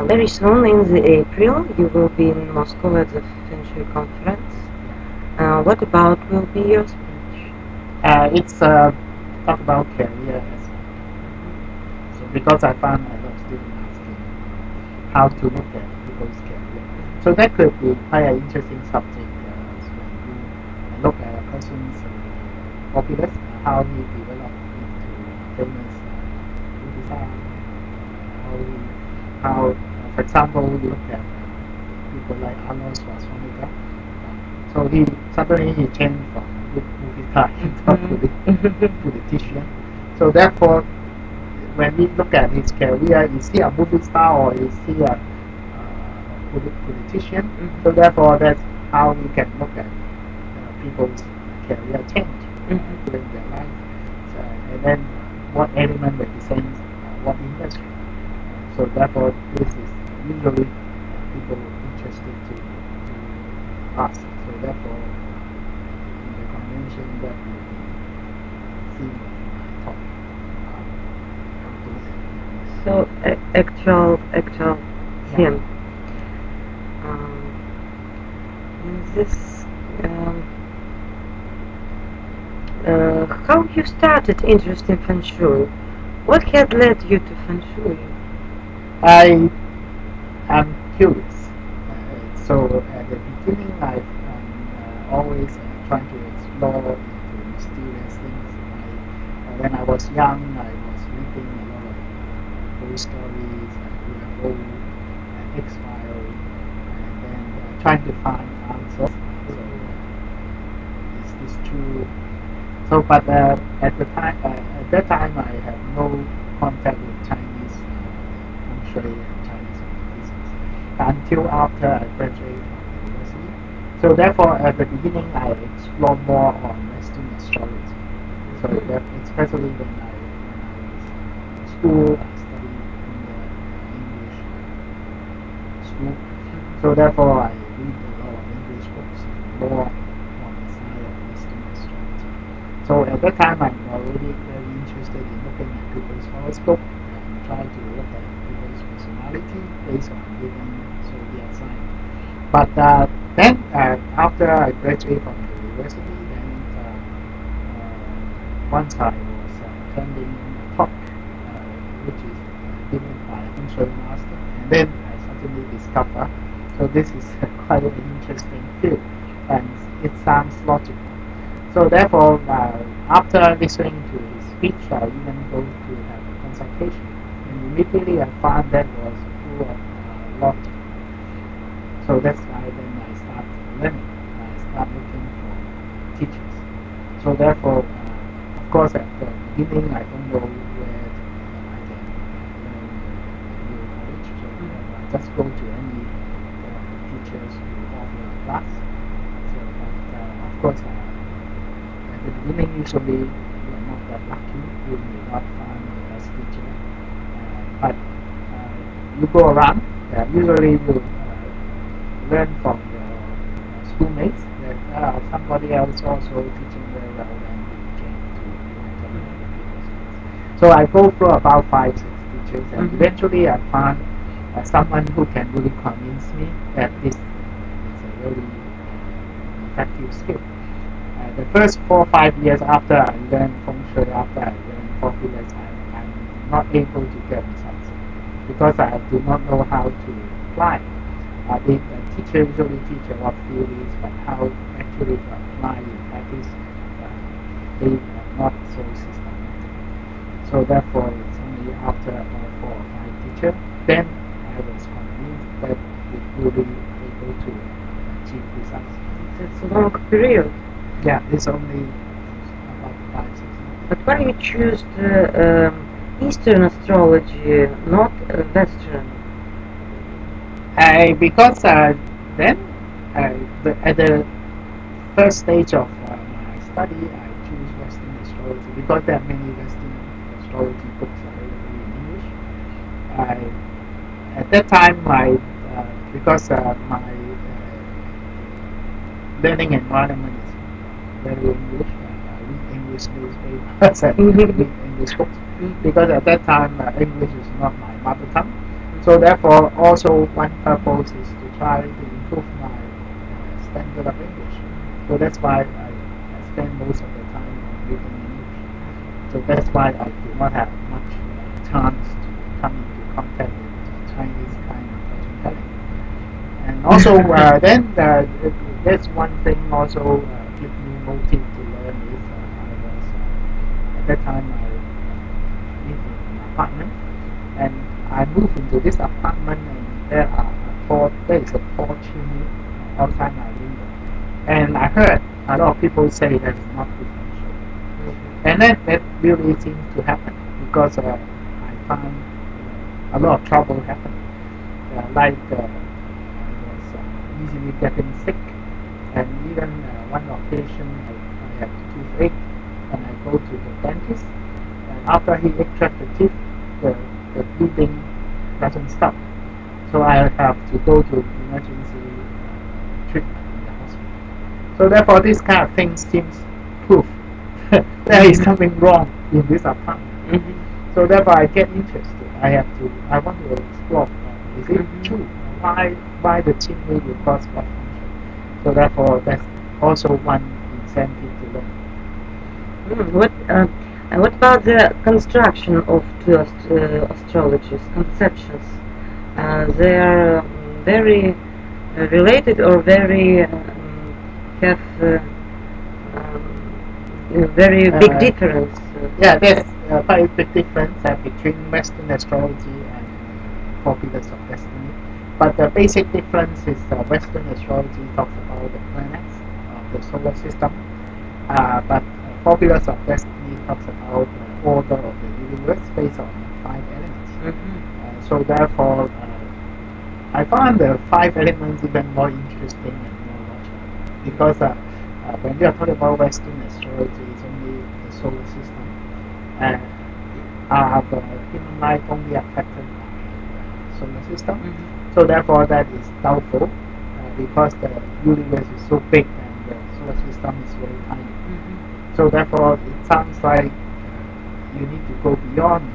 very soon in the April you will be in Moscow at the Feng Shui conference. What about will be your speech? It's talk about career as well. So because I found a lot of students asking how to look at people's career. So that could be quite an interesting subject when you look at a person's populace, how he developed into famous design, how for example, you look at people like Arnold Schwarzenegger. So he suddenly changed from movie star into politician. So therefore, when we look at his career, is he a movie star or is he a politician? So therefore, that's how we can look at people's career change during their life. So, and then what element represents what industry. So therefore, this is usually people interested to ask. So therefore, in the convention that we see my talk. So actual him. In this, how you started interest in Feng Shui? What had led you to Feng Shui? I am curious. So at the beginning, I'm always trying to explore into mysterious things. When I was young, I was reading a lot of ghost stories, UFO, X-Files, and then trying to find answers. So is this true? So, but at that time, I had no contact with Chinese Feng Shui and Chinese metaphysics until after I graduated from university. So therefore, at the beginning, I explored more on Western astrology. So that especially when I was in school, I studied in the English school. So therefore, I read a lot of English books, more on the side of Western astrology. So at that time, I'm already very interested in looking at people's horoscope and trying to look at people's personality based on given zodiac sign. But then, after I graduated from the university, then once I was attending a talk, which is given by a Feng Shui master, and then I suddenly discovered, so this is quite an interesting field, and it sounds logical. So therefore, after listening to his speech, I even go to have a consultation, and immediately I found that was full of logic. So that's why then I started learning. I started looking for teachers. So therefore, of course, at the beginning, I don't know where I can learn the real knowledge. So I just go to any teachers who offer a class. So, of course, at the beginning, usually you are not that lucky. You may not find the best teacher. But you go around. Usually, you learn from your schoolmates that somebody else also teaching very well, and you came to so I go through about 5-6 teachers, and eventually I found someone who can really convince me that this is a really effective skill. The first 4 or 5 years after I learned Feng Shui, after I learned formulas, I'm not able to get results because I do not know how to apply. The teacher usually teach a lot of theories, but how actually to apply in practice, they are not so systematic. So therefore, it's only after about 4 or 5 teachers, then I was convinced that it will be able to achieve results. It's a long period. Yeah, it's only about 5-6 years. But why you choose the Eastern astrology, not Western? Because then, at the first stage of my study, I choose Western astrology because there are many Western astrology books available in English. At that time, because my learning environment is very English, I read English newspapers and read English books because at that time English is not my mother tongue. So therefore, also one purpose is to try to improve my standard of English. So that's why I spend most of the time on reading English. So that's why I do not have much chance to come into contact with Chinese kind of fortune telling. And also, then there's one thing also give me motive to learn is I was at that time I lived in an apartment, and I moved into this apartment, and there is a tall chimney outside my window, and I heard a lot of people say that it's not good feng shui, and that really seems to happen because I found a lot of trouble happening, like I was easily getting sick, and even one occasion I had toothache, and I go to the dentist, and after he extracts the teeth, the bleeding doesn't stop. So I have to go to emergency treatment in the hospital. So therefore, this kind of thing seems proof there is something wrong in this apartment. So therefore, I get interested. I want to explore. Is it true? Why the chimney will cause bad function? So therefore, that's also one incentive to learn. What about the construction of two astrologies, conceptions? They are very related or very have very big difference. Yeah, there's quite a big difference between Western astrology and 4 pillars of destiny. But the basic difference is Western astrology talks about the planets of the solar system, but 4 pillars of destiny talks about the order of the universe based on 5 elements. So therefore, I found the 5 elements even more interesting and more logical, because when we are talking about Western astrology, it's only the solar system, and the human life only affected by the solar system. So therefore, that is doubtful, because the universe is so big and the solar system is very tiny. So therefore, it sounds like you need to go beyond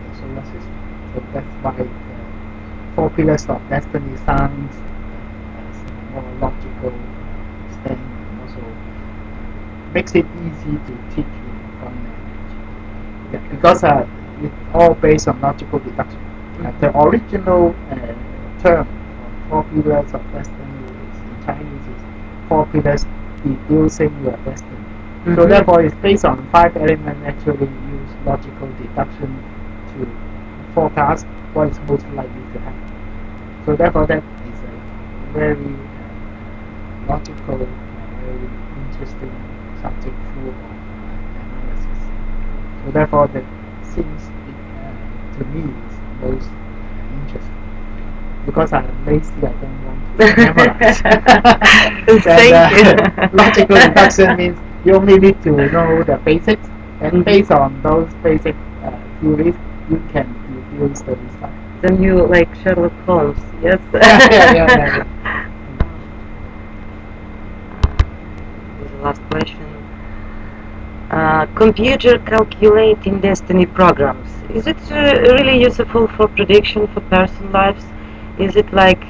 the solar system. So that's why the 4 pillars of destiny sounds as a more logical thing, and also makes it easy to teach in foreign language. Yeah, because it's all based on logical deduction. The original term for 4 pillars of destiny in Chinese is 4 pillars deducing your destiny. So therefore, it's based on 5 elements. Actually, use logical deduction to forecast what is most likely to happen. So therefore, that is a very logical, very interesting subject full of analysis. So therefore, that seems to me is most interesting. Because I'm lazy, I don't want to memorize. And, logical deduction means you only need to know the basics, and based on those basic theories, you can deduce the result. Then you like Sherlock Holmes, yes? yeah. The last question. Computer calculating destiny programs. Is it really useful for prediction for person lives? Is it like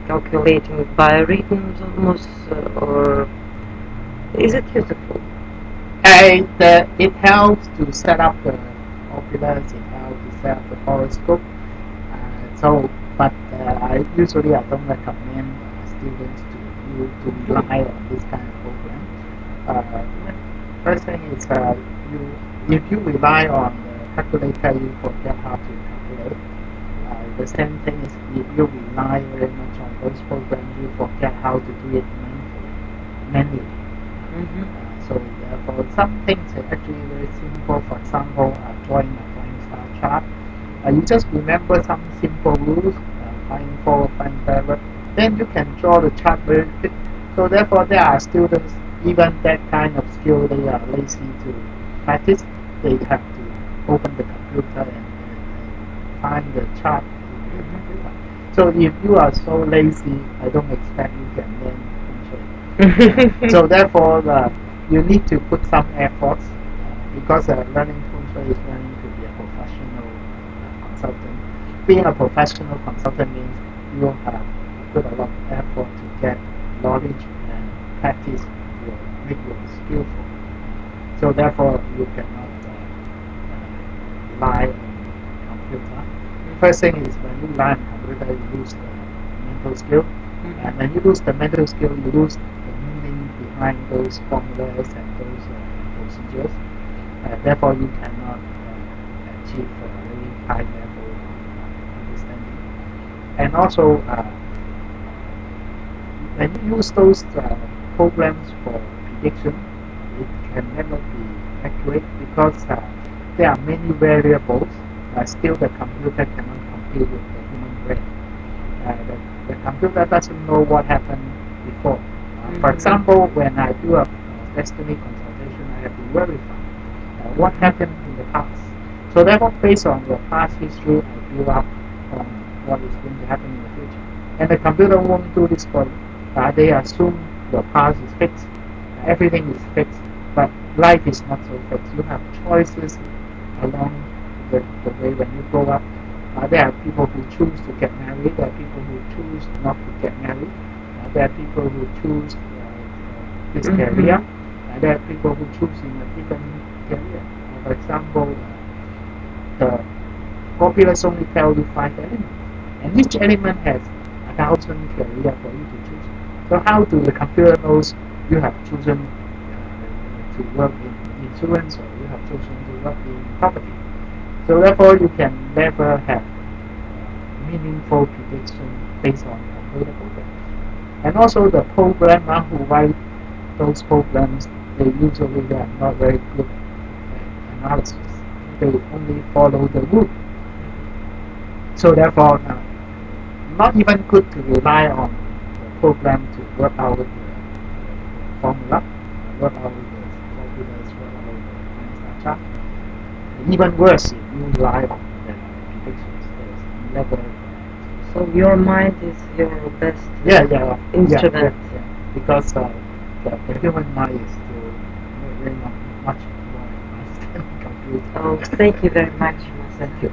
calculating biorhythms almost, or is it useful? It helps to set up the pillars, it helps to set up the horoscope. But I don't recommend students to rely on this kind of program. First thing is if you rely on the calculator, you forget how to calculate. The same thing is if you rely very much on those programs, you forget how to do it manually. So therefore, some things are actually very simple. For example, drawing a flying star chart. You just remember some simple rules, flying forward, flying backward. Then you can draw the chart very quick. So therefore, there are students, even that kind of skill, they are lazy to practice. They have to open the computer and find the chart in the computer. So if you are so lazy, I don't expect you can learn feng shui. So therefore, you need to put some efforts, because learning feng shui is learning to be a professional consultant. being a professional consultant means you have put a lot of effort to get knowledge and practice will make you skillful. So therefore, you cannot rely on computer. First thing is when you rely on computer, you lose the mental skill. And when you lose the mental skill, you lose the meaning behind those formulas and those procedures. Therefore, you cannot achieve a very high level of understanding. And also, when you use those programs for prediction, it can never be accurate because there are many variables. Still, the computer cannot compete with the human brain. The computer doesn't know what happened before. For example, when I do a destiny consultation, I have to verify what happened in the past. So therefore, based on your past history, I build up on what is going to happen in the future. And the computer won't do this for you. They assume your past is fixed, everything is fixed, but life is not so fixed. You have choices along the way when you grow up. There are people who choose to get married, there are people who choose not to get married, there are people who choose this career, there are people who choose in a different career. For example, the formulas only tell you 5 elements, and each element has 1,000 career for you to choose. So how do the computer knows you have chosen to work in insurance or you have chosen to work in property? So therefore, you can never have meaningful prediction based on computer programs. And also the programmer who write those programs, they usually are not very good at analysis. They only follow the rule. So therefore, not even good to rely on the program to work out the formula, work out the formulas, work out the Einstein chart. Even worse, if you rely on the predictions, there's never. So your mind is your best instrument. Because the human mind is still very much more advanced than the computer. Oh, thank you very much, Masato.